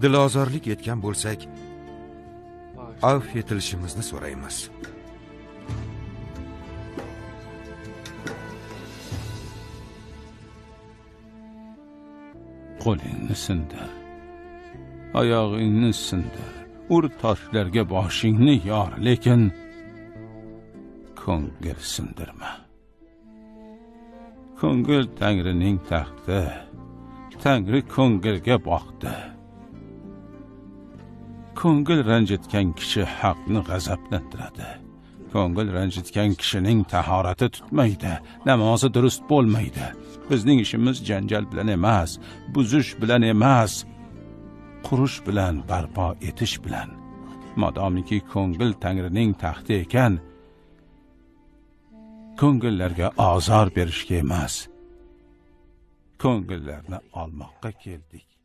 dilozorlik etgan bo'lsak, afv etilishimizni so'raymiz. Qo'lingni sindir, oyog'ingni sindir, ur toshlarga boshingni yor, lekin ko'ngil sindirma. Ko'ngil Tangrining taxti, Tangri ko'ngilga boqdi. Ko'ngil ranjitgan kishi haqni g'azablantiradi. Ko'ngil ranjitgan kishining tahorati tutmaydi, namozi durust bo'lmaydi. Bizning ishimiz janjal bilan emas, buzish bilan emas, qurish bilan, barpo etish bilan. Modomiki ko'ngil Tangrining taxti ekan, ko'ngillarga ozor berishga emas, ko'ngillarni olmoqqa keldik.